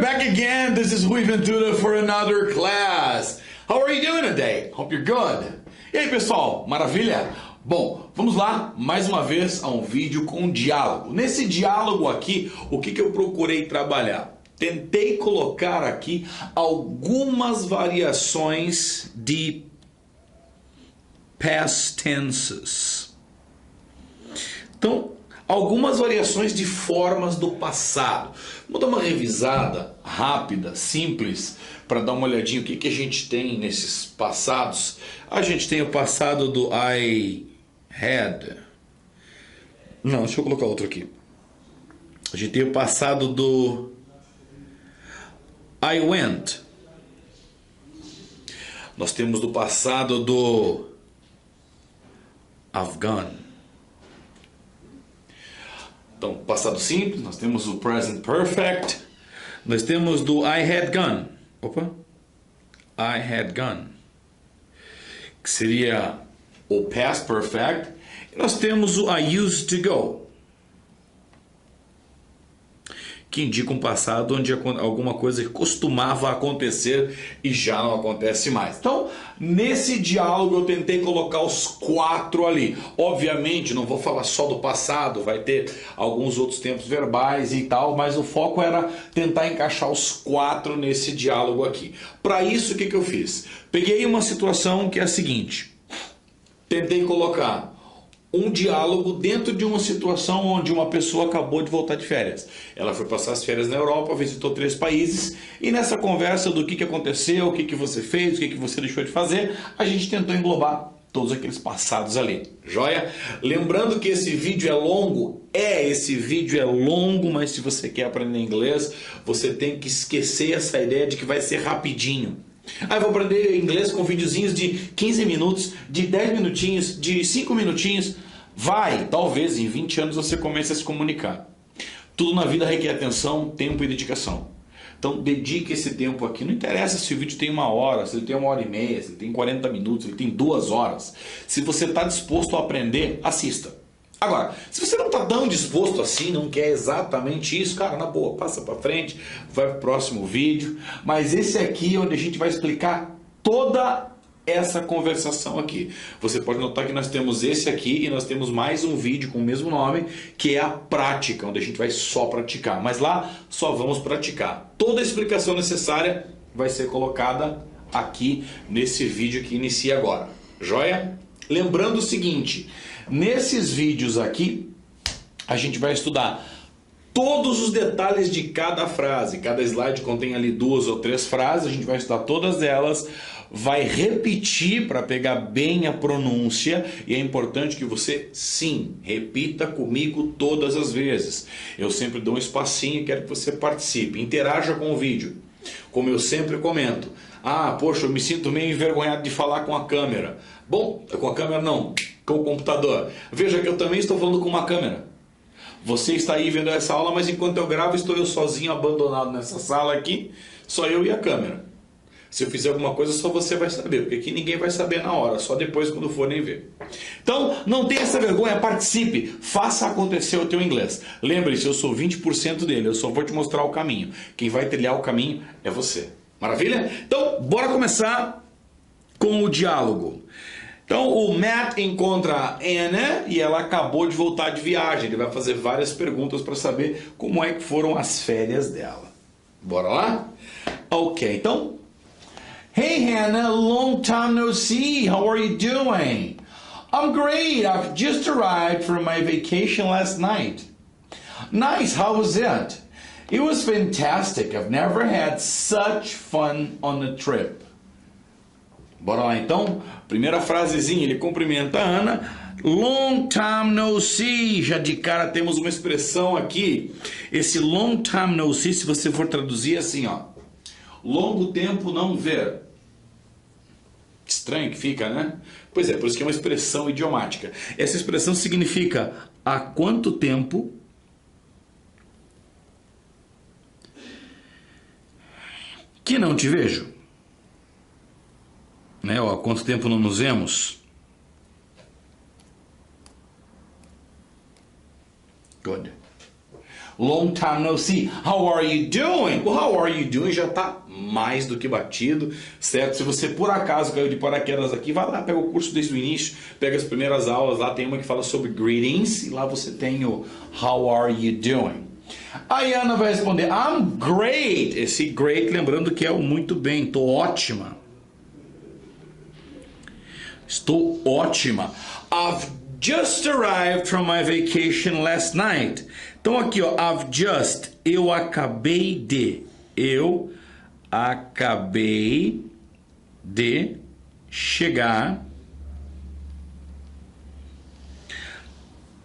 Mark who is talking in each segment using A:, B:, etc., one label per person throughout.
A: back again. This is Rui Ventura for another class. How are you doing today? Hope you're good. E aí, pessoal? Maravilha? Bom, vamos lá, mais uma vez a um vídeo com diálogo. Nesse diálogo aqui, o que eu procurei trabalhar? Tentei colocar aqui algumas variações de past tenses. Então, algumas variações de formas do passado. Vamos dar uma revisada rápida, simples, para dar uma olhadinha o que a gente tem nesses passados. A gente tem o passado do I had. Não, deixa eu colocar outro aqui. A gente tem o passado do I went. Nós temos do passado do I've gone. Então, passado simples, nós temos o present perfect, nós temos do I had gone. Opa! I had gone. Que seria o past perfect. E nós temos o I used to go. Que indica um passado onde alguma coisa costumava acontecer e já não acontece mais. Então, nesse diálogo eu tentei colocar os 4 ali. Obviamente, não vou falar só do passado, vai ter alguns outros tempos verbais e tal, mas o foco era tentar encaixar os 4 nesse diálogo aqui. Para isso, o que eu fiz? Peguei uma situação que é a seguinte. Tentei colocar um diálogo dentro de uma situação onde uma pessoa acabou de voltar de férias. Ela foi passar as férias na Europa, visitou 3 países e nessa conversa do que aconteceu, o que você fez, o que você deixou de fazer, a gente tentou englobar todos aqueles passados ali. Joia? Lembrando que esse vídeo é longo. Esse vídeo é longo, mas se você quer aprender inglês, você tem que esquecer essa ideia de que vai ser rapidinho. Eu vou aprender inglês com videozinhos de 15 minutos, de 10 minutinhos, de 5 minutinhos. Talvez em 20 anos você comece a se comunicar. Tudo na vida requer atenção, tempo e dedicação. Então dedique esse tempo aqui. Não interessa se o vídeo tem 1 hora, se ele tem 1h30, se ele tem 40 minutos, se ele tem 2 horas. Se você está disposto a aprender, assista. Agora, se você não está tão disposto assim, não quer exatamente isso, cara, na boa, passa para frente, vai para o próximo vídeo. Mas esse aqui é onde a gente vai explicar toda essa conversação aqui. Você pode notar que nós temos esse aqui e nós temos mais um vídeo com o mesmo nome, que é a prática, onde a gente vai só praticar. Mas lá só vamos praticar. Toda a explicação necessária vai ser colocada aqui nesse vídeo que inicia agora. Joia? Lembrando o seguinte, nesses vídeos aqui, a gente vai estudar todos os detalhes de cada frase. Cada slide contém ali 2 ou 3 frases, a gente vai estudar todas elas, vai repetir para pegar bem a pronúncia e é importante que você, sim, repita comigo todas as vezes. Eu sempre dou um espacinho e quero que você participe, interaja com o vídeo. Como eu sempre comento, poxa, eu me sinto meio envergonhado de falar com a câmera. Bom, com a câmera não, com o computador. Veja que eu também estou falando com uma câmera. Você está aí vendo essa aula, mas enquanto eu gravo estou eu sozinho, abandonado nessa sala aqui, só eu e a câmera. Se eu fizer alguma coisa, só você vai saber, porque aqui ninguém vai saber na hora, só depois quando forem ver. Então, não tenha essa vergonha, participe, faça acontecer o teu inglês. Lembre-se, eu sou 20% dele, eu só vou te mostrar o caminho. Quem vai trilhar o caminho é você. Maravilha? Então, bora começar com o diálogo. Então, o Matt encontra a Anna e ela acabou de voltar de viagem. Ele vai fazer várias perguntas para saber como é que foram as férias dela. Bora lá? Ok, então... Hey Hannah, long time no see. How are you doing? I'm great. I've just arrived from my vacation last night. Nice. How was it? It was fantastic. I've never had such fun on a trip. Bora lá então. Primeira frasezinha, ele cumprimenta a Ana. Long time no see. Já de cara temos uma expressão aqui. Esse long time no see, se você for traduzir assim, ó. Longo tempo não ver. Estranho que fica, né? Pois é, por isso que é uma expressão idiomática. Essa expressão significa há quanto tempo que não te vejo. Né? Há quanto tempo não nos vemos? Good. Long time no see. How are you doing? O how are you doing já está mais do que batido, certo? Se você por acaso caiu de paraquedas aqui, vai lá, pega o curso desde o início, pega as primeiras aulas, lá tem uma que fala sobre greetings, e lá você tem o how are you doing? A Ana vai responder, I'm great. Esse great, lembrando que é o muito bem, estou ótima. Estou ótima. I've just arrived from my vacation last night. Então aqui, ó, I've just, eu acabei de chegar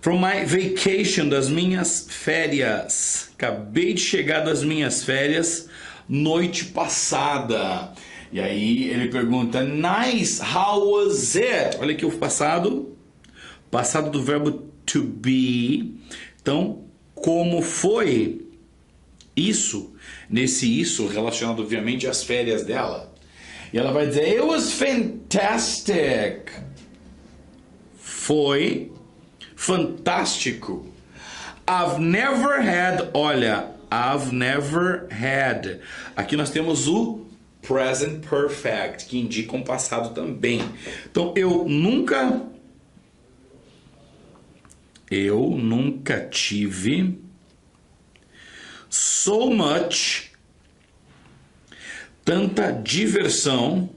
A: from my vacation, das minhas férias. Acabei de chegar das minhas férias noite passada. E aí ele pergunta, nice, how was it? Olha aqui o passado do verbo to be. Então, como foi isso? Nesse isso relacionado obviamente às férias dela. E ela vai dizer, it was fantastic. Foi fantástico. I've never had, olha, I've never had. Aqui nós temos o present perfect, que indica um passado também. Então, eu nunca tive so much, tanta diversão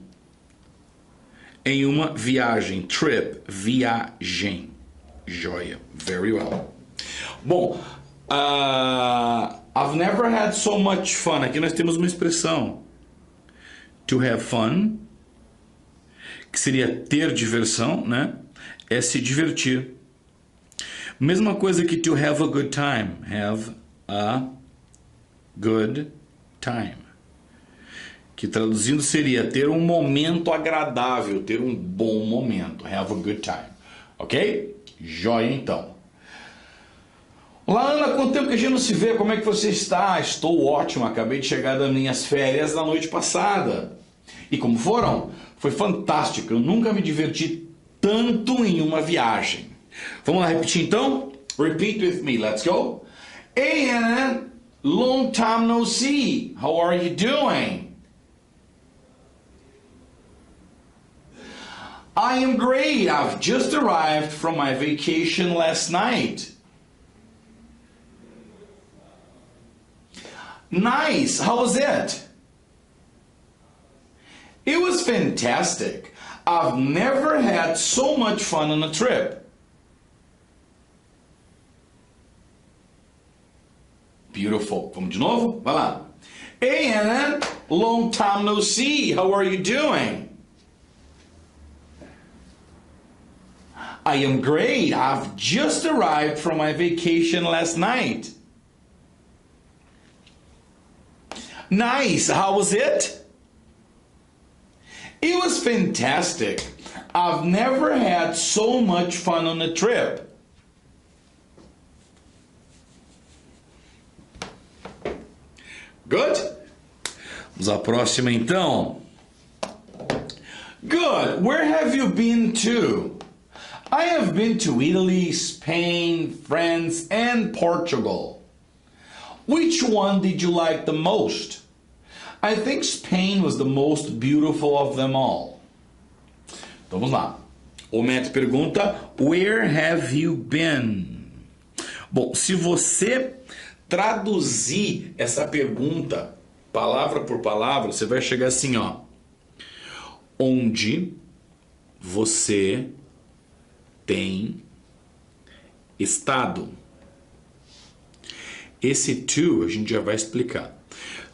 A: em uma viagem. Trip, viagem. Joia. Very well. Bom, I've never had so much fun. Aqui nós temos uma expressão. To have fun, que seria ter diversão, né? É se divertir. Mesma coisa que to have a good time. Have a good time. Que traduzindo seria ter um momento agradável, ter um bom momento. Have a good time. Ok? Joia, então. Olá, Ana, quanto tempo que a gente não se vê? Como é que você está? Estou ótimo, acabei de chegar das minhas férias da noite passada. E como foram? Foi fantástico, eu nunca me diverti tanto em uma viagem. Vamos lá repetir então? Repeat with me, let's go. Hey Ana, long time no see. How are you doing? I am great, I've just arrived from my vacation last night. Nice, how was it? It was fantastic. I've never had so much fun on a trip. Beautiful. Vamos de novo? Vai lá. Hey Anna, long time no see. How are you doing? I am great. I've just arrived from my vacation last night. Nice. How was it? It was fantastic. I've never had so much fun on a trip. Good? Vamos à próxima então. Good. Where have you been to? I have been to Italy, Spain, France, and Portugal. Which one did you like the most? I think Spain was the most beautiful of them all. Então vamos lá. O Matt pergunta, where have you been? Bom, se você traduzir essa pergunta palavra por palavra, você vai chegar assim, ó. Onde você tem estado? Esse to a gente já vai explicar.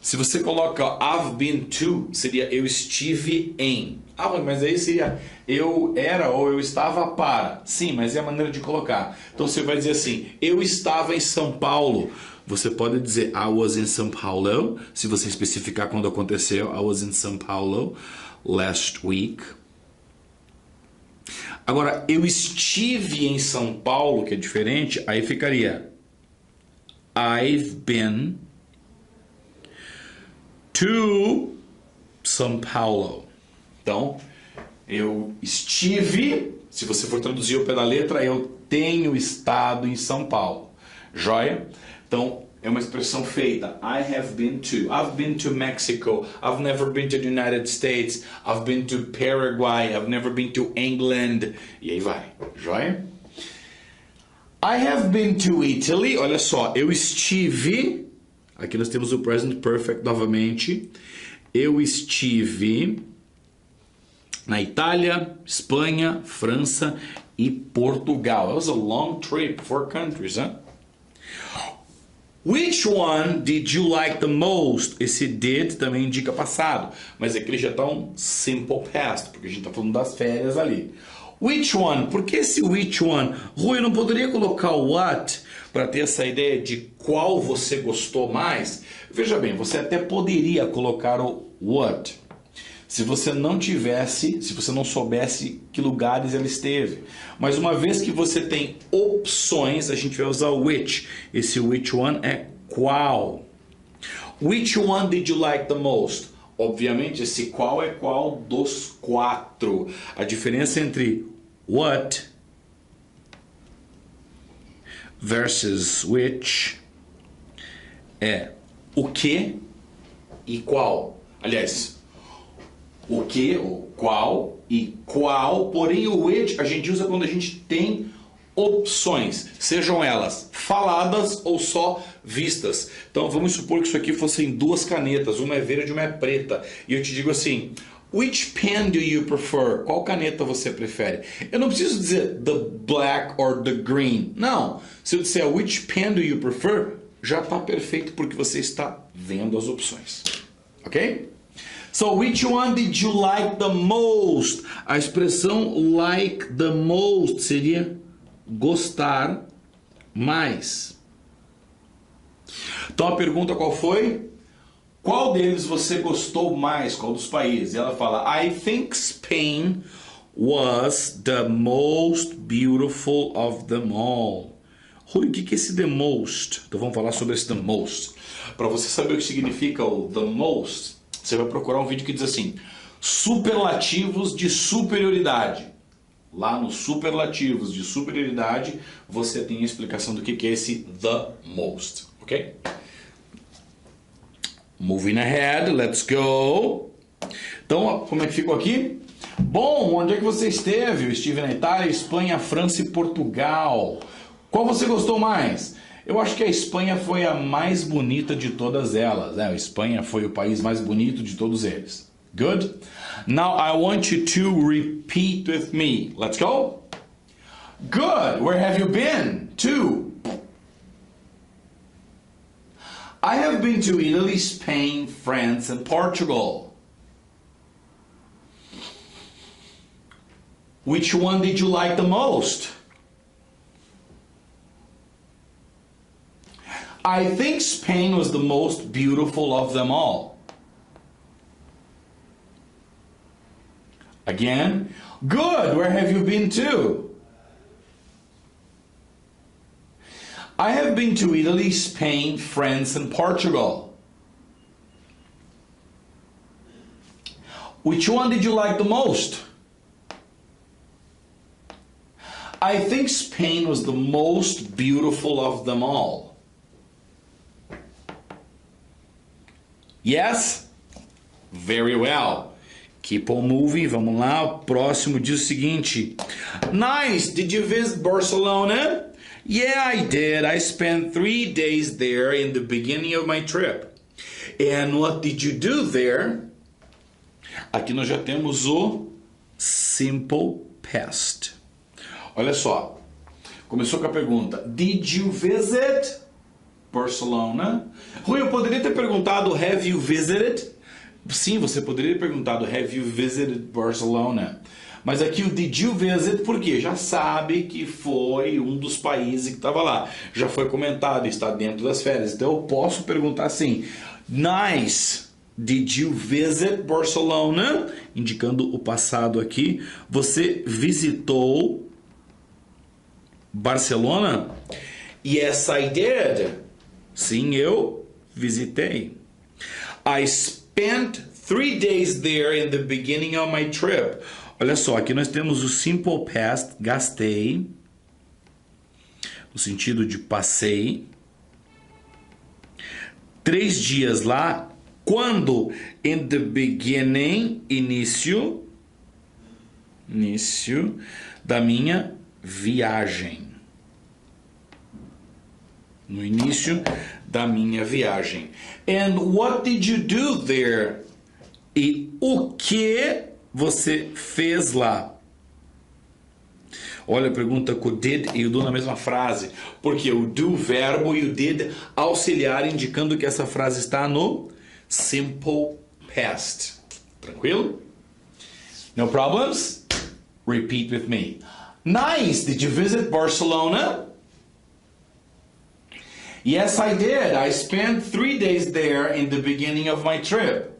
A: Se você coloca I've been to, seria eu estive em. Ah, mas aí seria eu era ou eu estava para. Sim, mas é a maneira de colocar. Então você vai dizer assim, eu estava em São Paulo. Você pode dizer I was in São Paulo. Se você especificar quando aconteceu, I was in São Paulo last week. Agora, eu estive em São Paulo, que é diferente, aí ficaria I've been to São Paulo. Então, eu estive, se você for traduzir o pé da letra, eu tenho estado em São Paulo. Joia? Então, é uma expressão feita. I have been to. I've been to Mexico. I've never been to the United States. I've been to Paraguay. I've never been to England. E aí vai. Joia? I have been to Italy. Olha só, eu estive. Aqui nós temos o present perfect novamente. Eu estive na Itália, Espanha, França e Portugal. It was a long trip, 4 countries, huh? Which one did you like the most? Esse did também indica passado, mas aqui ele já está um simple past, porque a gente está falando das férias ali. Which one? Por que esse which one? Rui, não poderia colocar o what para ter essa ideia de qual você gostou mais? Veja bem, você até poderia colocar o what se você não tivesse, se você não soubesse que lugares ela esteve. Mas uma vez que você tem opções, a gente vai usar o which. Esse which one é qual. Which one did you like the most? Obviamente, esse qual é qual dos 4. A diferença entre what versus which é o que e qual. Aliás, o que, o qual e qual, porém o which a gente usa quando a gente tem opções, sejam elas faladas ou só vistas. Então vamos supor que isso aqui fossem 2 canetas, uma é verde e uma é preta, e eu te digo assim, which pen do you prefer? Qual caneta você prefere? Eu não preciso dizer the black or the green, não. Se eu disser which pen do you prefer, já está perfeito porque você está vendo as opções, ok? So, which one did you like the most? A expressão like the most seria gostar mais. Então a pergunta qual foi? Qual deles você gostou mais? Qual dos países? E ela fala, I think Spain was the most beautiful of them all. Rui, o que é esse the most? Então vamos falar sobre esse the most. Para você saber o que significa o the most, você vai procurar um vídeo que diz assim, superlativos de superioridade. Lá nos superlativos de superioridade, você tem a explicação do que é esse the most, ok? Moving ahead, let's go. Então, como é que ficou aqui? Bom, onde é que você esteve? Eu estive na Itália, Espanha, França e Portugal. Qual você gostou mais? Eu acho que a Espanha foi a mais bonita de todas elas, né? A Espanha foi o país mais bonito de todos eles. Good? Now I want you to repeat with me. Let's go. Good. Where have you been? To. I have been to Italy, Spain, France, and Portugal. Which one did you like the most? I think Spain was the most beautiful of them all. Again, good. Where have you been to? I have been to Italy, Spain, France, and Portugal. Which one did you like the most? I think Spain was the most beautiful of them all. Yes? Very well. Keep on moving. Vamos lá. O próximo diz o seguinte. Nice. Did you visit Barcelona? Yeah, I did. I spent 3 days there in the beginning of my trip. And what did you do there? Aqui nós já temos o simple past. Olha só. Começou com a pergunta. Did you visit Barcelona? Rui, eu poderia ter perguntado have you visited? Sim, você poderia ter perguntado have you visited Barcelona? Mas aqui o did you visit, por quê? Já sabe que foi um dos países que estava lá. Já foi comentado, está dentro das férias. Então eu posso perguntar assim, nice, did you visit Barcelona? Indicando o passado aqui. Você visitou Barcelona? Yes, I did. Sim, eu visitei. I spent 3 days there in the beginning of my trip. Olha só, aqui nós temos o simple past, gastei, no sentido de passei. 3 dias lá. Quando? In the beginning, início da minha viagem. No início da minha viagem. And what did you do there? E o que você fez lá? Olha, pergunta com o did e o do na mesma frase. Porque o do, verbo, e o did, auxiliar, indicando que essa frase está no simple past. Tranquilo? No problems? Repeat with me. Nice! Did you visit Barcelona? Yes, I did. I spent 3 days there in the beginning of my trip.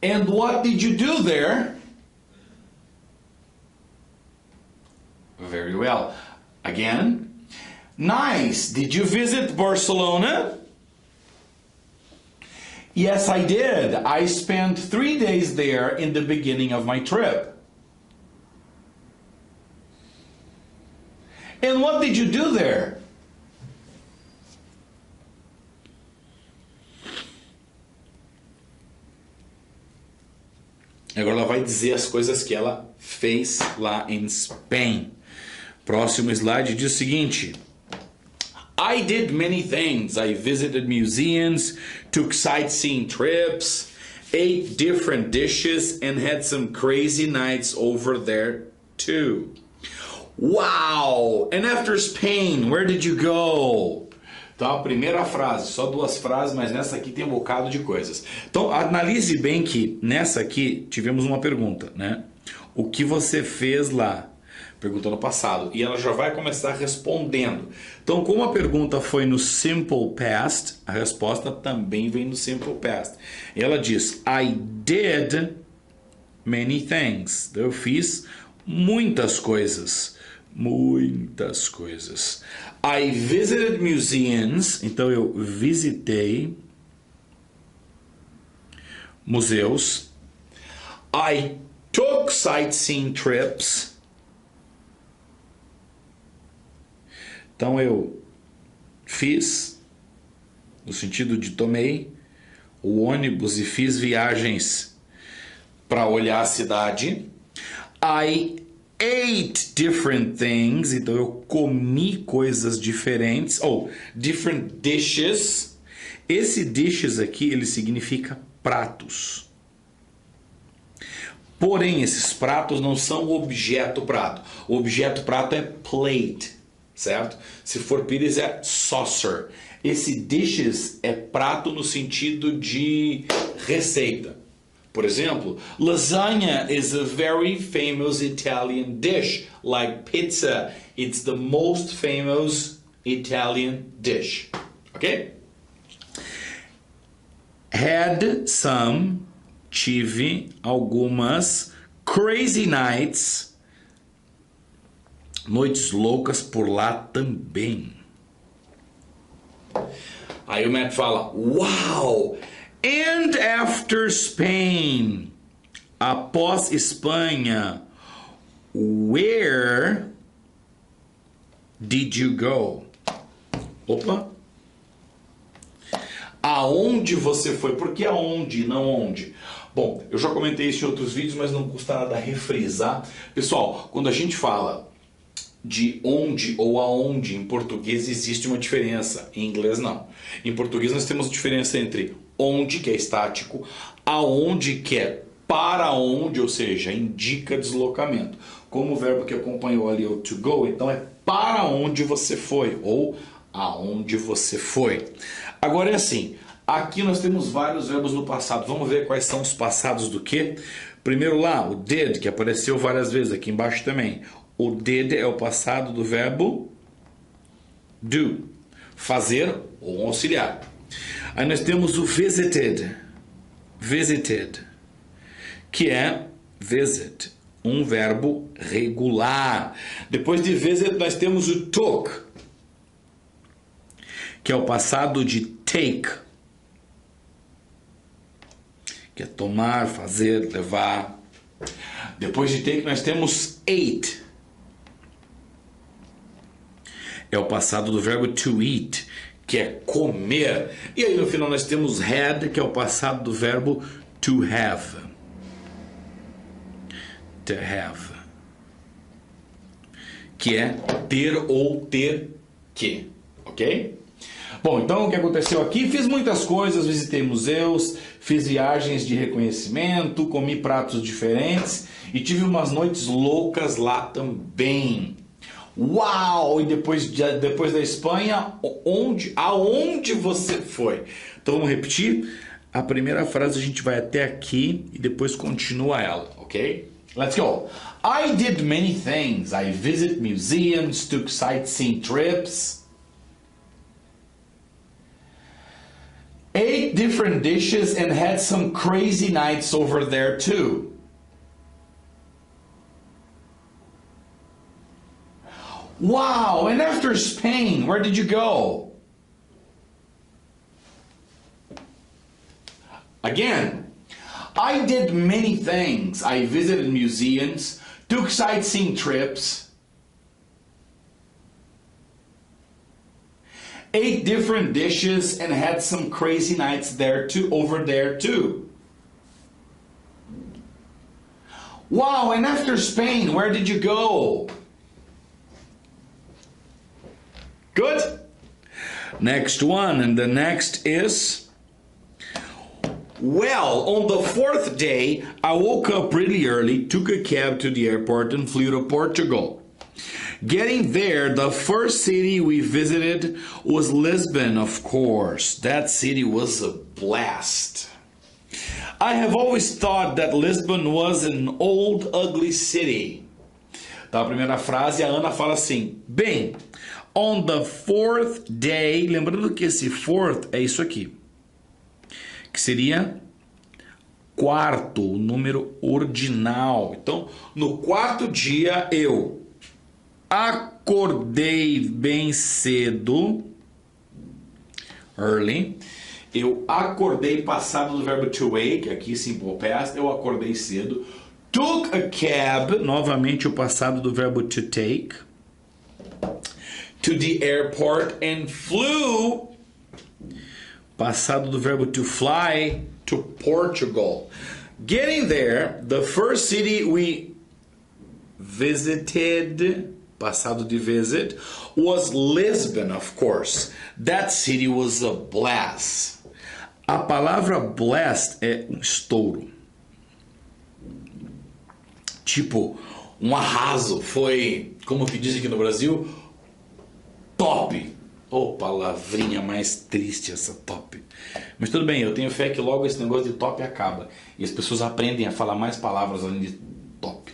A: And what did you do there? Very well. Again. Nice. Did you visit Barcelona? Yes, I did. I spent 3 days there in the beginning of my trip. And what did you do there? Agora ela vai dizer as coisas que ela fez lá em Spain. Próximo slide diz o seguinte. I did many things. I visited museums, took sightseeing trips, ate different dishes, and had some crazy nights over there too. Wow! And after Spain, where did you go? Então, a primeira frase, só 2 frases, mas nessa aqui tem um bocado de coisas. Então, analise bem que nessa aqui tivemos uma pergunta, né? O que você fez lá? Pergunta no passado. E ela já vai começar respondendo. Então, como a pergunta foi no simple past, a resposta também vem no simple past. E ela diz, I did many things. Então, eu fiz muitas coisas. Muitas coisas. I visited museums. Então, eu visitei museus. I took sightseeing trips. Então, eu fiz, no sentido de tomei o ônibus e fiz viagens para olhar a cidade. I ate different things. Então, eu comi coisas diferentes. Ou, different dishes. Esse dishes aqui, ele significa pratos. Porém, esses pratos não são o objeto prato. O objeto prato é plate. Certo? Se for pires é saucer. Esse dishes é prato no sentido de receita. Por exemplo, lasagna is a very famous Italian dish. Like pizza, it's the most famous Italian dish. Ok? Had some, tive algumas crazy nights. Noites loucas por lá também. Aí o Matt fala, wow! And after Spain, após Espanha, where did you go? Opa! Aonde você foi? Por que aonde, não onde? Bom, eu já comentei isso em outros vídeos, mas não custa nada refrisar. Pessoal, quando a gente fala de onde ou aonde em português existe uma diferença, em inglês não. Em português nós temos diferença entre onde, que é estático, aonde, que é para onde, ou seja, indica deslocamento. Como o verbo que acompanhou ali o to go, então é para onde você foi ou aonde você foi. Agora é assim, aqui nós temos vários verbos no passado. Vamos ver quais são os passados do quê? Primeiro lá, o did, que apareceu várias vezes aqui embaixo também. O did é o passado do verbo do, fazer ou auxiliar. Aí nós temos o visited, que é visit, um verbo regular. Depois de visit nós temos o took, que é o passado de take, que é tomar, fazer, levar. Depois de take nós temos ate. é o passado do verbo to eat, que é comer. E aí no final nós temos had, que é o passado do verbo to have. To have. Que é ter ou ter que. Ok? Bom, então o que aconteceu aqui? Fiz muitas coisas, visitei museus, fiz viagens de reconhecimento, comi pratos diferentes e tive umas noites loucas lá também. Uau! E depois da Espanha, aonde você foi? Então vamos repetir? A primeira frase a gente vai até aqui e depois continua ela, ok? Let's go! I did many things. I visited museums, took sightseeing trips, ate different dishes and had some crazy nights over there too. Wow, and after Spain, where did you go? Again, I did many things. I visited museums, took sightseeing trips, ate different dishes and had some crazy nights over there too. Wow, and after Spain, where did you go? Good? Next one, and the next is, well, on the fourth day, I woke up really early, took a cab to the airport and flew to Portugal. Getting there, the first city we visited was Lisbon, of course. That city was a blast. I have always thought that Lisbon was an old, ugly city. Então, a primeira frase, a Ana fala assim, bem, on the fourth day, lembrando que esse fourth é isso aqui, que seria quarto, o número ordinal. Então, no quarto dia, eu acordei bem cedo, early. Eu acordei, passado do verbo to wake, aqui simple past, eu acordei cedo. Took a cab, novamente o passado do verbo to take, to the airport and flew, passado do verbo to fly, to Portugal. Getting there, the first city we visited, passado de visit, was Lisbon, of course. That city was a blast. A palavra blast é um estouro. Tipo, um arraso. Foi, como que diz aqui no Brasil, top. Oh, palavrinha mais triste essa top. Mas tudo bem, eu tenho fé que logo esse negócio de top acaba. E as pessoas aprendem a falar mais palavras além de top.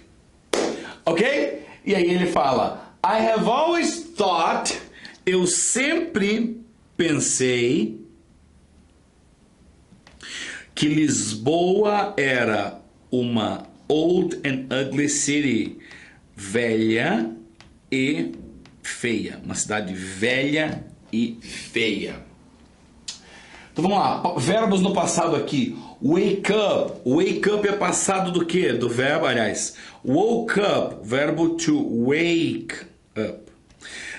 A: Ok? E aí ele fala, I have always thought, eu sempre pensei que Lisboa era uma old and ugly city, velha e feia, uma cidade velha e feia. Então vamos lá, verbos no passado aqui. Wake up. Wake up é passado do quê? Do verbo, aliás, woke up, verbo to wake up.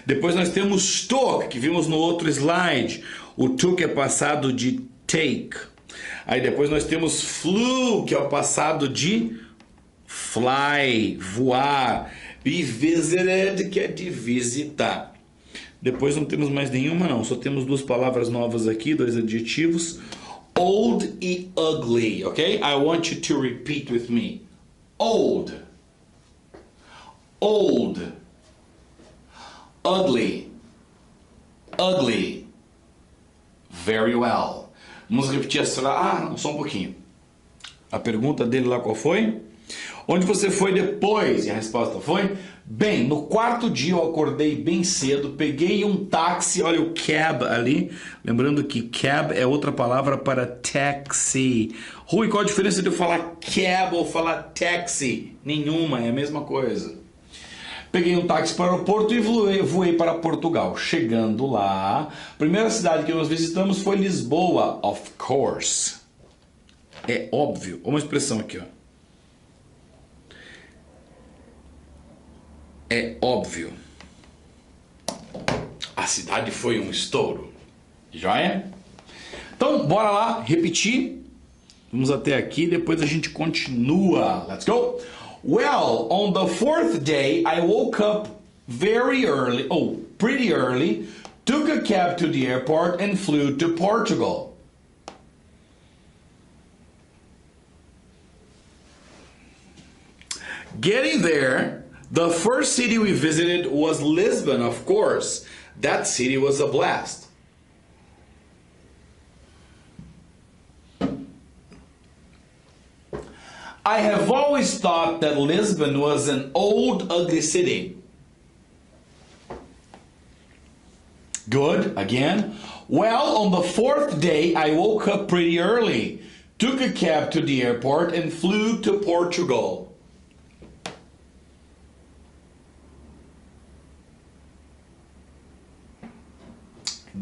A: Depois nós temos took, que vimos no outro slide. O took é passado de take. Aí depois nós temos flew, que é o passado de fly, voar. E visited, que é de visitar. Depois não temos mais nenhuma não, só temos duas palavras novas aqui, dois adjetivos. Old e ugly, ok? I want you to repeat with me. Old. Old. Ugly. Ugly. Very well. Vamos repetir essa. Não, só um pouquinho. A pergunta dele lá qual foi? Onde você foi depois? E a resposta foi: bem, no quarto dia eu acordei bem cedo, peguei um táxi, olha o cab ali. Lembrando que cab é outra palavra para taxi. Rui, qual a diferença de eu falar cab ou falar taxi? Nenhuma, é a mesma coisa. Peguei um táxi para o aeroporto e voei para Portugal. Chegando lá, a primeira cidade que nós visitamos foi Lisboa, of course. É óbvio. Uma expressão aqui, ó. É óbvio. cidade foi um estouro. Joia? Então, bora lá repetir. Vamos até aqui, depois a gente continua. Let's go! Well, on the fourth day, I woke up pretty early, took a cab to the airport and flew to Portugal. Getting there, the first city we visited was Lisbon, of course. That city was a blast. I have always thought that Lisbon was an old, ugly city. Good, again. Well, on the fourth day, I woke up pretty early, took a cab to the airport and flew to Portugal.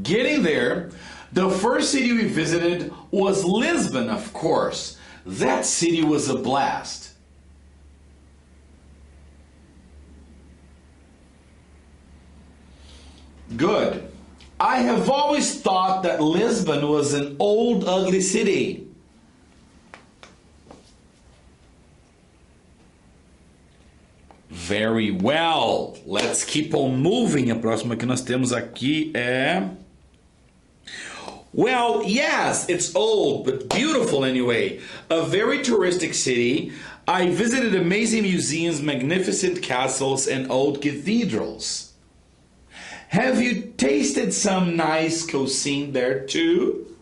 A: Getting there, the first city we visited was Lisbon, of course. That city was a blast. Good. I have always thought that Lisbon was an old, ugly city. Very well. Let's keep on moving. A próxima que nós temos aqui é... Well, yes, it's old, but beautiful anyway. A very touristic city. I visited amazing museums, magnificent castles, and old cathedrals. Have you tasted some nice cuisine there too?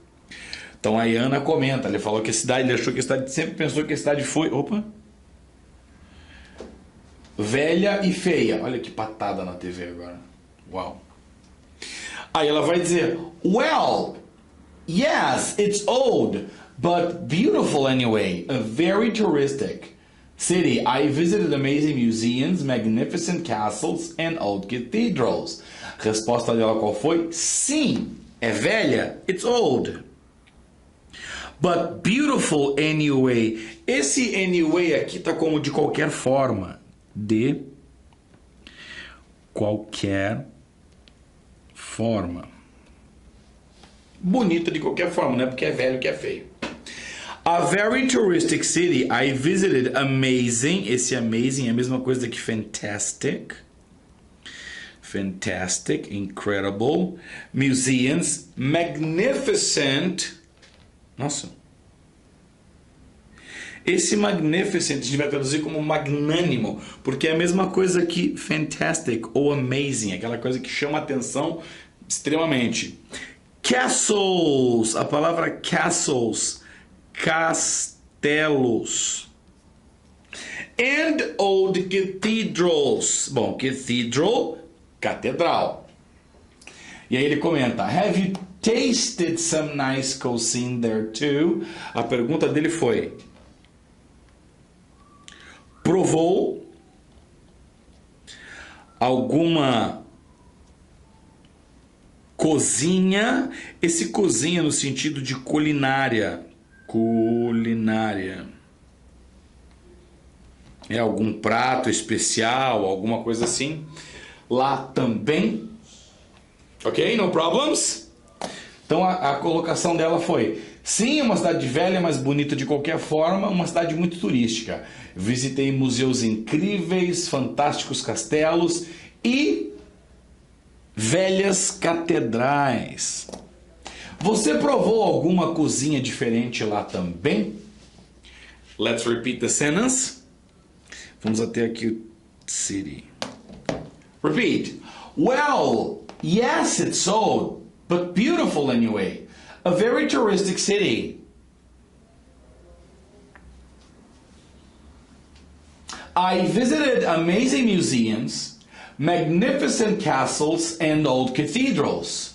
A: Então a Ana comenta, ele falou que a cidade, ele achou que a cidade, sempre pensou que a cidade foi, velha e feia. Olha que patada na TV agora. Uau. Aí ela vai dizer, well, yes, it's old, but beautiful anyway. A very touristic city. I visited amazing museums, magnificent castles, and old cathedrals. A resposta dela qual foi? Sim, é velha. It's old. But beautiful anyway. Esse anyway aqui tá como de qualquer forma. De qualquer forma. Bonita de qualquer forma, não é porque é velho que é feio. A very touristic city. I visited amazing. Esse amazing é a mesma coisa que fantastic. Fantastic, incredible. Museums, magnificent. Nossa. Esse magnificent a gente vai traduzir como magnânimo, porque é a mesma coisa que fantastic ou amazing, aquela coisa que chama a atenção extremamente. Castles, a palavra castles, castelos. And old cathedrals. Bom, cathedral, catedral. E aí ele comenta, have you tasted some nice cuisine there too? A pergunta dele foi, provou alguma cozinha? Esse cozinha no sentido de culinária. Culinária. É algum prato especial, alguma coisa assim. Lá também. Ok? No problems? Então a colocação dela foi: sim, uma cidade velha, mas bonita de qualquer forma, uma cidade muito turística. Visitei museus incríveis, fantásticos castelos e velhas catedrais. Você provou alguma cozinha diferente lá também? Let's repeat the sentence. Vamos até aqui o city. Repeat. Well, yes, it's old, but beautiful anyway. A very touristic city. I visited amazing museums, magnificent castles, and old cathedrals.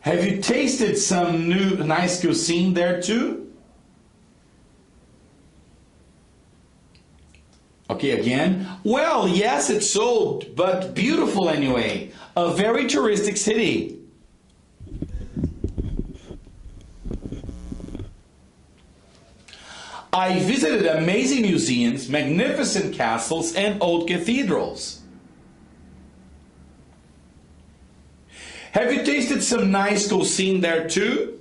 A: Have you tasted some nice cuisine there too? Okay, again. Well, yes, it's old, but beautiful anyway. A very touristic city. I visited amazing museums, magnificent castles, and old cathedrals. Have you tasted some nice cuisine there too?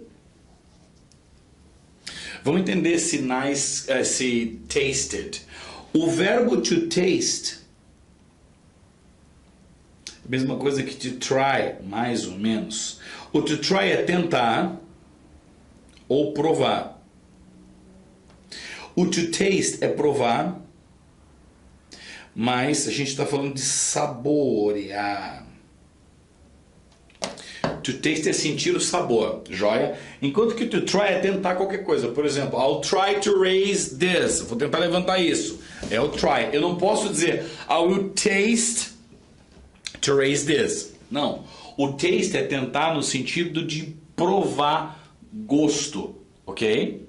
A: Vamos entender esse nice, esse tasted. O verbo to taste, mesma coisa que to try, mais ou menos. O to try é tentar ou provar. O to taste é provar, mas a gente está falando de saborear. To taste é sentir o sabor, joia? Enquanto que to try é tentar qualquer coisa. Por exemplo, I'll try to raise this. Vou tentar levantar isso. É o try. Eu não posso dizer I will taste to raise this. Não. O taste é tentar no sentido de provar gosto, ok?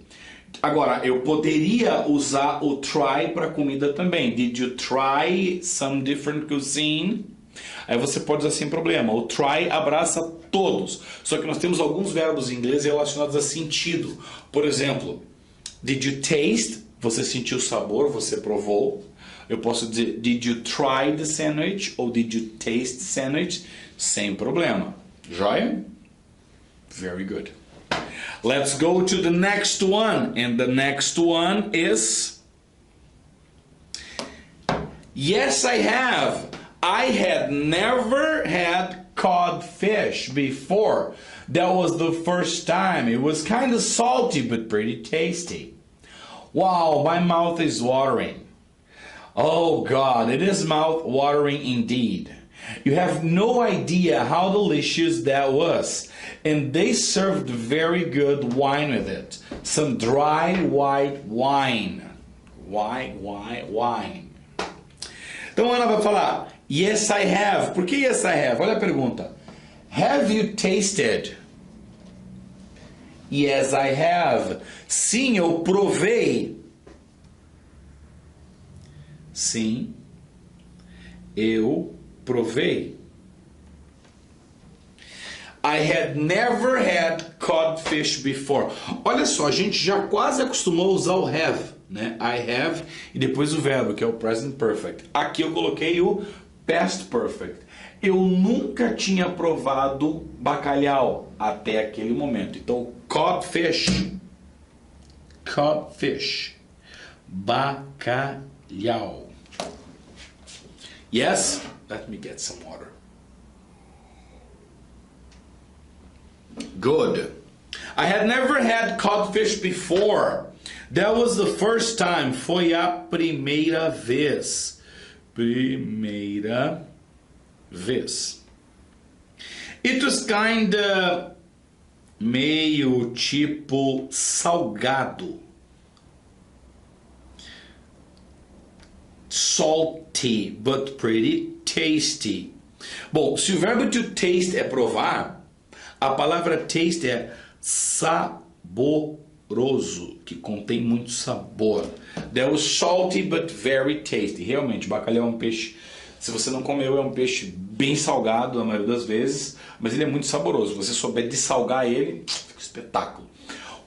A: Agora, eu poderia usar o try para comida também. Did you try some different cuisine? Aí você pode usar sem problema. O try abraça todos. Só que nós temos alguns verbos em inglês relacionados a sentido. Por exemplo, did you taste? Você sentiu o sabor, você provou. Eu posso dizer, did you try the sandwich? Ou did you taste the sandwich? Sem problema. Joia? Very good. Let's go to the next one. And the next one is... Yes, I have. I had never had cod fish before. That was the first time. It was kind of salty, but pretty tasty. Wow, my mouth is watering. Oh God, it is mouth-watering indeed. You have no idea how delicious that was. And they served very good wine with it. Some dry white wine. Wine. Então Ana vai falar, yes I have. Por que yes I have? Olha a pergunta. Have you tasted? Yes I have. Sim, eu provei. Sim, eu provei. I had never had codfish before. Olha só, a gente já quase acostumou a usar o have, né? I have e depois o verbo, que é o present perfect. Aqui eu coloquei o past perfect. Eu nunca tinha provado bacalhau até aquele momento. Então, codfish, bacalhau. Yes? Let me get some water. Good. I had never had codfish before. That was the first time. Foi a primeira vez. Primeira vez. It was kinda meio tipo salgado. Salty, but pretty tasty. Bom, se o verbo to taste é provar, a palavra taste é saboroso, que contém muito sabor. That was salty, but very tasty. Realmente, bacalhau é um peixe, se você não comeu, é um peixe bem salgado, na maioria das vezes, mas ele é muito saboroso. Se você souber dessalgar ele, fica um espetáculo.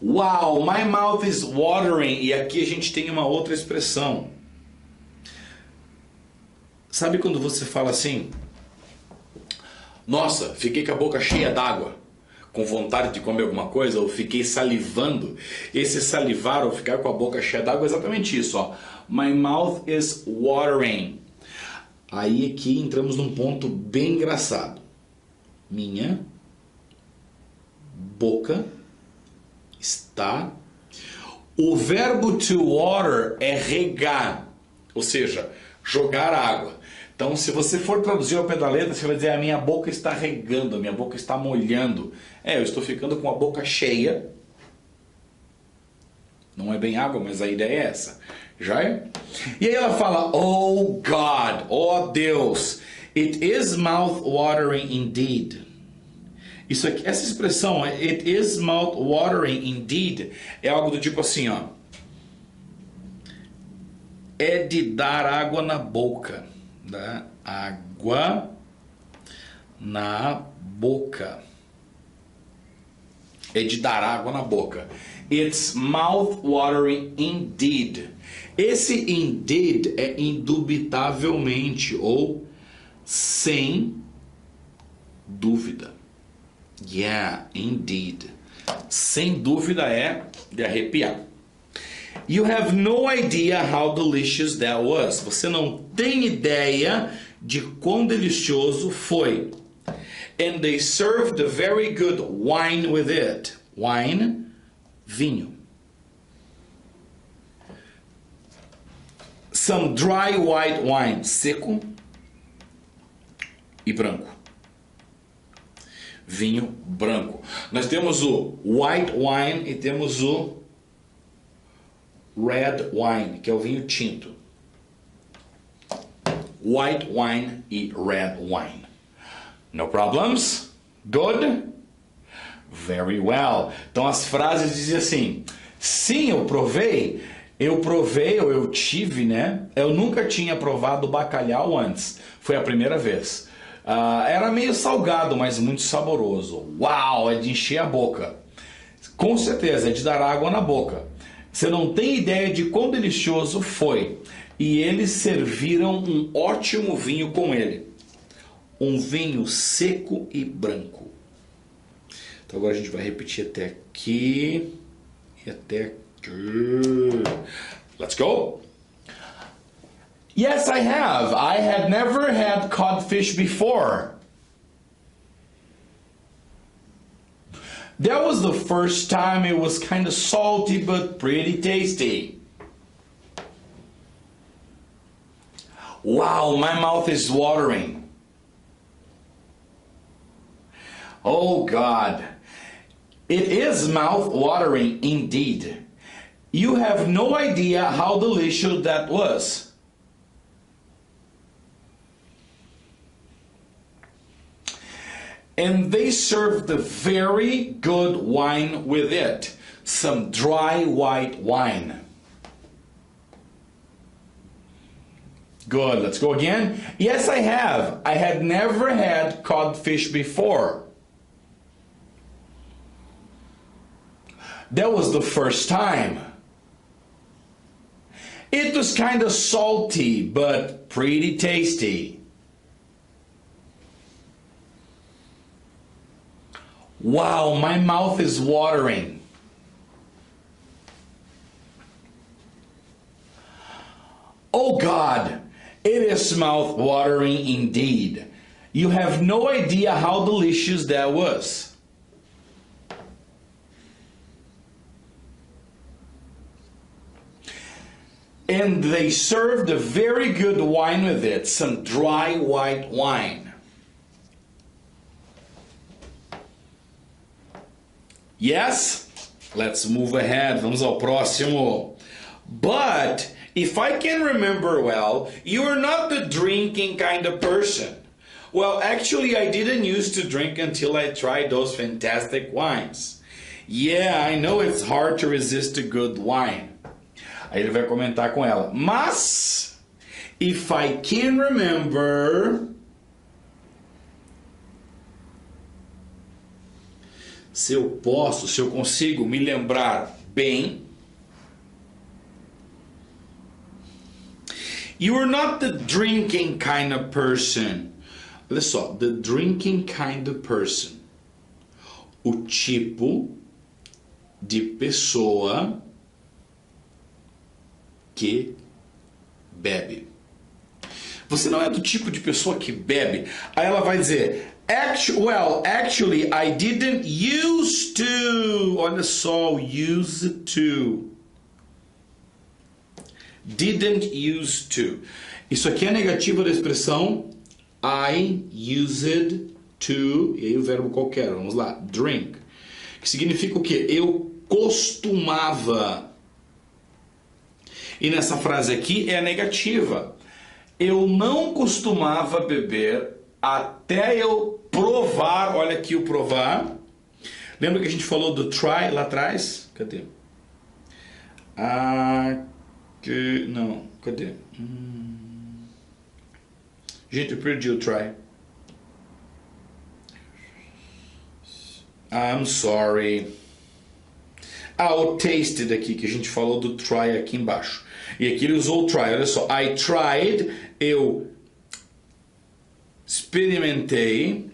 A: Wow, my mouth is watering. E aqui a gente tem uma outra expressão. Sabe quando você fala assim? Nossa, fiquei com a boca cheia d'água, com vontade de comer alguma coisa, ou fiquei salivando. Esse salivar ou ficar com a boca cheia d'água é exatamente isso, ó. My mouth is watering. Aí aqui entramos num ponto bem engraçado. Minha boca está... O verbo to water é regar, ou seja, jogar água. Então, se você for traduzir ao pé da letra, você vai dizer, a minha boca está regando, a minha boca está molhando. Eu estou ficando com a boca cheia. Não é bem água, mas a ideia é essa. Já é? E aí ela fala, oh God, oh Deus, it is mouth-watering indeed. Isso aqui, essa expressão, it is mouth-watering indeed, é algo do tipo assim, ó. É de dar água na boca. Da água na boca. É de dar água na boca. It's mouth-watering indeed. Esse indeed é indubitavelmente ou sem dúvida. Yeah, indeed. Sem dúvida é de arrepiar. You have no idea how delicious that was. Você não tem ideia de quão delicioso foi. And they served a very good wine with it. Wine, vinho. Some dry white wine, seco e branco. Vinho branco. Nós temos o white wine e temos o red wine, que é o vinho tinto. White wine e red wine. No problems? Good? Very well. Então as frases dizem assim: sim, eu provei, ou eu tive, né? Eu nunca tinha provado bacalhau antes. Foi a primeira vez. Era meio salgado, mas muito saboroso. Uau, é de encher a boca. Com certeza, é de dar água na boca. Você não tem ideia de quão delicioso foi. E eles serviram um ótimo vinho com ele. Um vinho seco e branco. Então agora a gente vai repetir até aqui. E até aqui. Let's go! Yes, I have. I had never had codfish before. That was the first time. It was kind of salty but pretty tasty. Wow, my mouth is watering. Oh God, it is mouth-watering indeed. You have no idea how delicious that was. And they served a very good wine with it, some dry white wine. Good, let's go again. Yes, I have. I had never had codfish before. That was the first time. It was kind of salty, but pretty tasty. Wow, my mouth is watering. Oh God, it is mouth-watering indeed. You have no idea how delicious that was. And they served a very good wine with it, some dry white wine. Yes? Let's move ahead. Vamos ao próximo. But if I can remember well, you are not the drinking kind of person. Well, actually, I didn't used to drink until I tried those fantastic wines. Yeah, I know it's hard to resist a good wine. Aí ele vai comentar com ela. Mas, if I can remember... Se eu consigo me lembrar bem... You are not the drinking kind of person. Olha só, the drinking kind of person. O tipo de pessoa que bebe. Você não é do tipo de pessoa que bebe. Aí ela vai dizer, actually, I didn't used to. Olha só, used to. Didn't used to. Isso aqui é negativo da expressão I used to. E aí o verbo qualquer, vamos lá, drink. Que significa o quê? Eu costumava. E nessa frase aqui é a negativa. Eu não costumava beber até eu provar. Olha aqui o provar. Lembra que a gente falou do try lá atrás? Cadê? Não, cadê? Gente, eu perdi o try. I'm sorry. I'll taste it aqui, que a gente falou do try aqui embaixo. E aqui ele usou o try, olha só. I tried, eu experimentei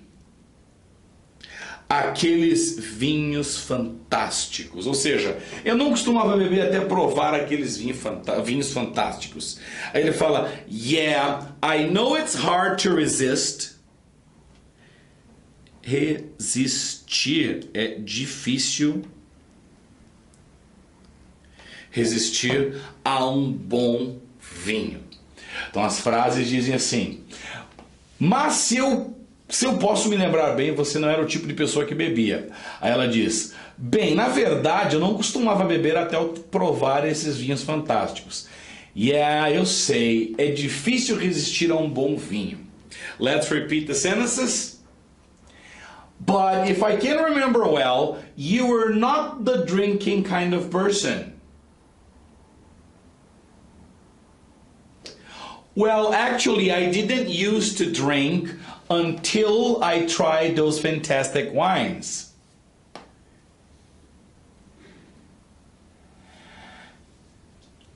A: aqueles vinhos fantásticos. Ou seja, eu não costumava beber até provar aqueles vinhos fantásticos. Aí ele fala, yeah, I know it's hard to resist. Resistir é difícil. Resistir a um bom vinho. Então as frases dizem assim, mas se eu posso me lembrar bem, você não era o tipo de pessoa que bebia. Aí ela diz, bem, na verdade eu não costumava beber até eu provar esses vinhos fantásticos. Yeah, eu sei, é difícil resistir a um bom vinho. Let's repeat the sentences. But if I can remember well, you were not the drinking kind of person. Well, actually, I didn't used to drink until I tried those fantastic wines.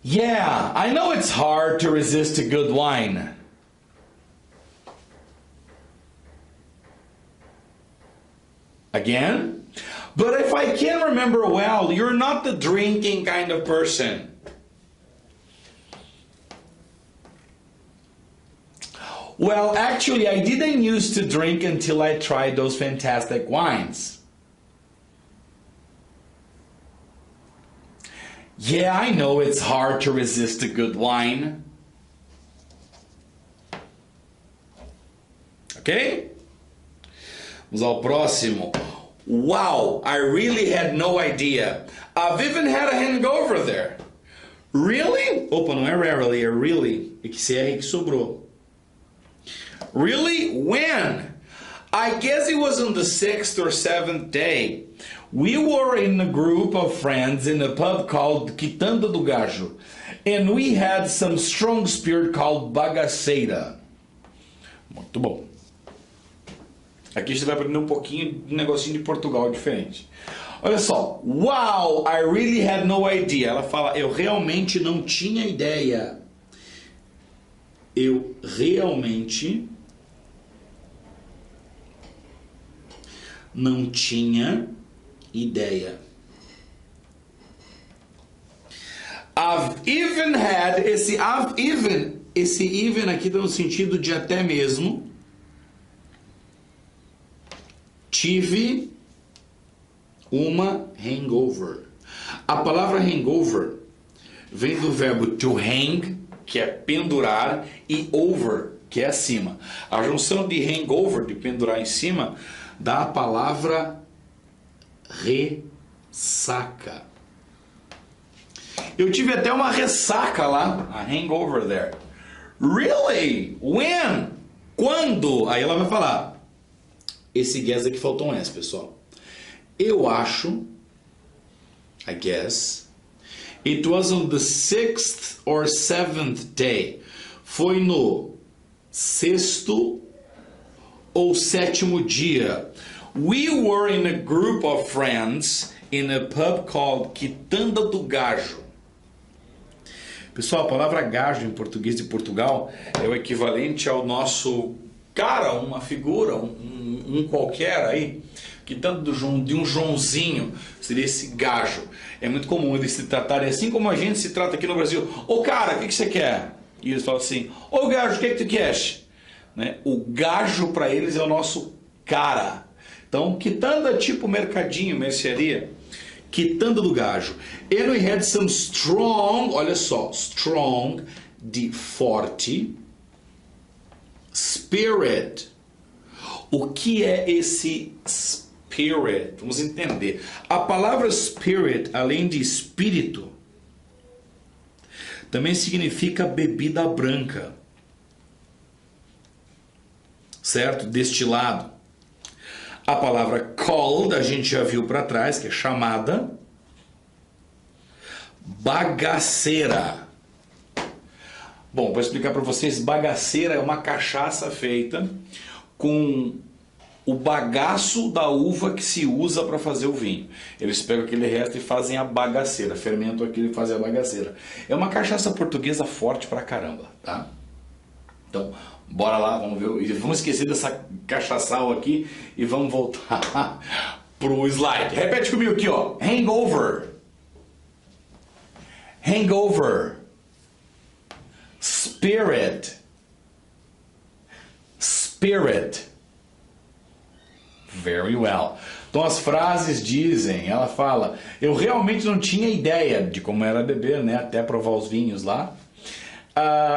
A: Yeah, I know it's hard to resist a good wine. Again? But if I can remember well, you're not the drinking kind of person. Well, actually, I didn't used to drink until I tried those fantastic wines. Yeah, I know it's hard to resist a good wine. Ok? Vamos ao próximo. Wow, I really had no idea. I've even had a hangover there. Really? Opa, não é rarely, é really. É que esse R que sobrou. Really? When? I guess it was on the 6th or 7th day. We were in a group of friends in a pub called Quitanda do Gajo. And we had some strong spirit called bagaceira. Muito bom. Aqui você vai aprender um pouquinho de um negocinho de Portugal diferente. Olha só. Wow, I really had no idea. Ela fala, eu realmente não tinha ideia. Eu realmente não tinha ideia. I've even had, esse even aqui dá no sentido de até mesmo. Tive uma hangover. A palavra hangover vem do verbo to hang, que é pendurar, e over, que é acima. A junção de hangover, de pendurar em cima, dá a palavra ressaca. Eu tive até uma ressaca lá, a hangover there. Really? When? Quando? Aí ela vai falar. Esse guess aqui faltou um S, pessoal. Eu acho, I guess, it was on the 6th or 7th day. Foi no sexto ou sétimo dia. We were in a group of friends in a pub called Quitanda do Gajo. Pessoal, a palavra gajo em português de Portugal é o equivalente ao nosso cara, uma figura, um qualquer aí, Quitanda de um Joãozinho, seria esse gajo. É muito comum eles se tratarem assim como a gente se trata aqui no Brasil. Ô cara, o que você quer? E eles falam assim, ô gajo, o que tu queres? Né? O gajo para eles é o nosso cara. Então, quitanda tipo mercadinho, mercearia. Quitanda do Gajo. And we had some strong, olha só, strong de forte, spirit. O que é esse spirit? Vamos entender. A palavra spirit, além de espírito, também significa bebida branca. Certo? Destilado. A palavra called, a gente já viu para trás, que é chamada. Bagaceira. Bom, vou explicar para vocês. Bagaceira é uma cachaça feita com o bagaço da uva que se usa para fazer o vinho. Eles pegam aquele resto e fazem a bagaceira, fermentam aquilo e fazem a bagaceira. É uma cachaça portuguesa forte pra caramba, tá? Então, bora lá, vamos ver. E vamos esquecer dessa cachaçal aqui e vamos voltar pro slide. Repete comigo aqui, ó. Hangover. Hangover. Spirit. Spirit. Very well. Então as frases dizem, ela fala, eu realmente não tinha ideia de como era beber, né? Até provar os vinhos lá.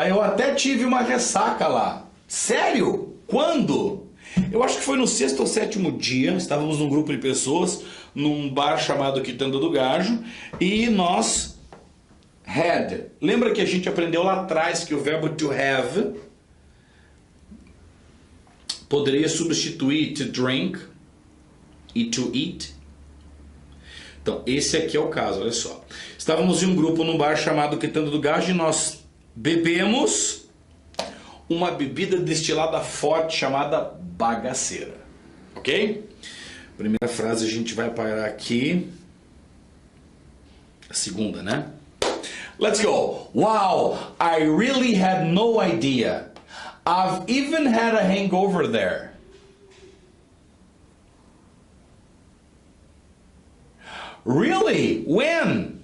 A: Eu até tive uma ressaca lá. Sério? Quando? Eu acho que foi no sexto ou sétimo dia. Estávamos num grupo de pessoas, num bar chamado Quitanda do Gajo, e nós had. Lembra que a gente aprendeu lá atrás que o verbo to have poderia substituir to drink e to eat? Então, esse aqui é o caso, olha só. Estávamos em um grupo num bar chamado Quitanda do Gajo e nós bebemos uma bebida destilada forte chamada bagaceira. Ok? Primeira frase a gente vai parar aqui. A segunda, né? Let's go. Wow, I really had no idea. I've even had a hangover there. Really? When?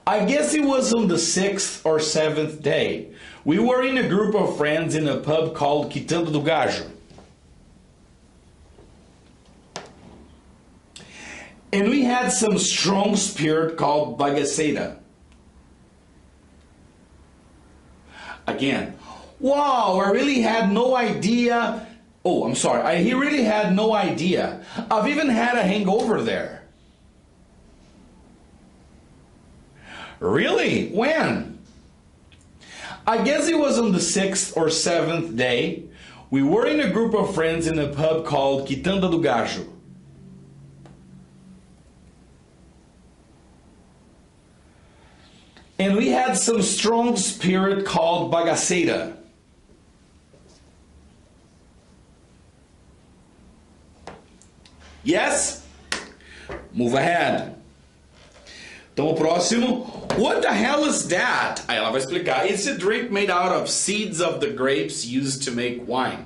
A: I guess it was on the 6th or 7th day. We were in a group of friends in a pub called Quitanda do Gajo. And we had some strong spirit called bagaceira. Again, wow, I really had no idea. Oh, I'm sorry. He really had no idea. I've even had a hangover there. Really? When? I guess it was on the 6th or 7th day. We were in a group of friends in a pub called Quitanda do Gajo. And we had some strong spirit called bagaceira. Yes? Move ahead. Então o próximo. What the hell is that? Aí ela vai explicar. It's a drink made out of seeds of the grapes used to make wine.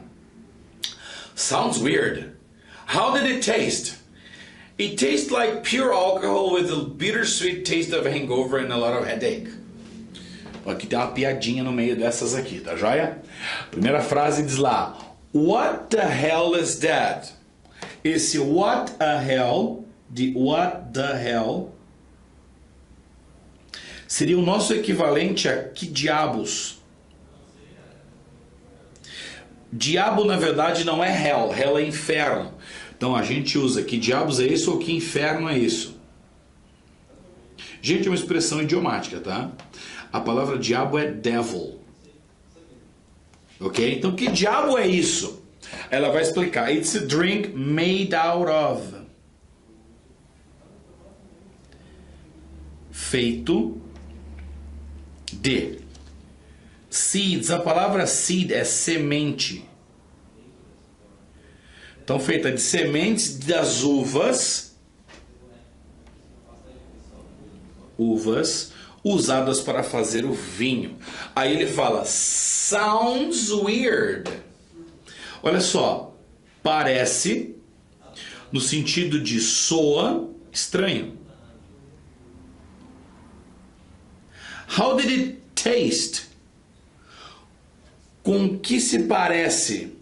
A: Sounds weird. How did it taste? It tastes like pure alcohol with a bittersweet taste of hangover and a lot of headache. Aqui tem uma piadinha no meio dessas aqui, tá joia? Primeira frase diz lá. What the hell is that? Esse what a hell, de what the hell, seria o nosso equivalente a que diabos? Diabo, na verdade, não é hell. Hell é inferno. Então a gente usa que diabos é isso ou que inferno é isso. Gente, é uma expressão idiomática, tá? A palavra diabo é devil. Ok? Então que diabo é isso? Ela vai explicar. It's a drink made out of. Feito de seeds. A palavra seed é semente. Então, feita de sementes das uvas usadas para fazer o vinho. Aí ele fala, sounds weird. Olha só, parece, no sentido de soa, estranho. How did it taste? Com que se parece?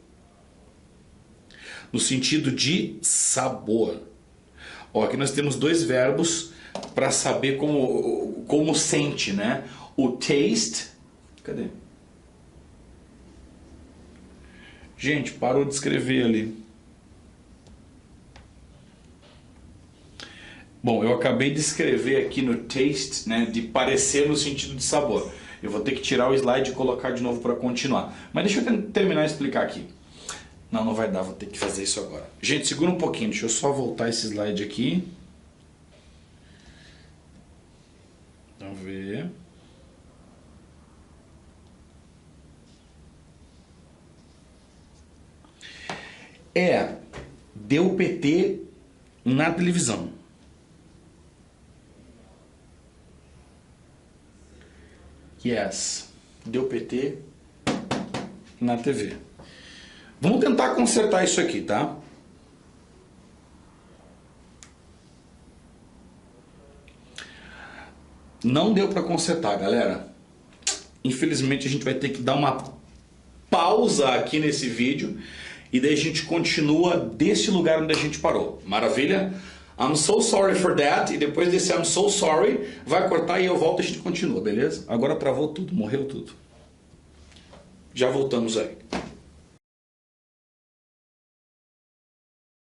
A: No sentido de sabor. Ó, aqui nós temos dois verbos para saber como sente, né? O taste. Cadê? Gente, parou de escrever ali. Bom, eu acabei de escrever aqui no taste, né? De parecer no sentido de sabor. Eu vou ter que tirar o slide e colocar de novo para continuar. Mas deixa eu terminar de explicar aqui. Não vai dar, vou ter que fazer isso agora. Gente, segura um pouquinho, deixa eu só voltar esse slide aqui. Vamos ver. é deu PT na televisão. Yes, deu PT na TV. Vamos tentar consertar isso aqui, tá? Não deu para consertar, galera. Infelizmente a gente vai ter que dar uma pausa aqui nesse vídeo e daí a gente continua desse lugar onde a gente parou. Maravilha? I'm so sorry for that. E depois desse I'm so sorry, vai cortar e eu volto e a gente continua, beleza? Agora travou tudo, morreu tudo. Já voltamos aí.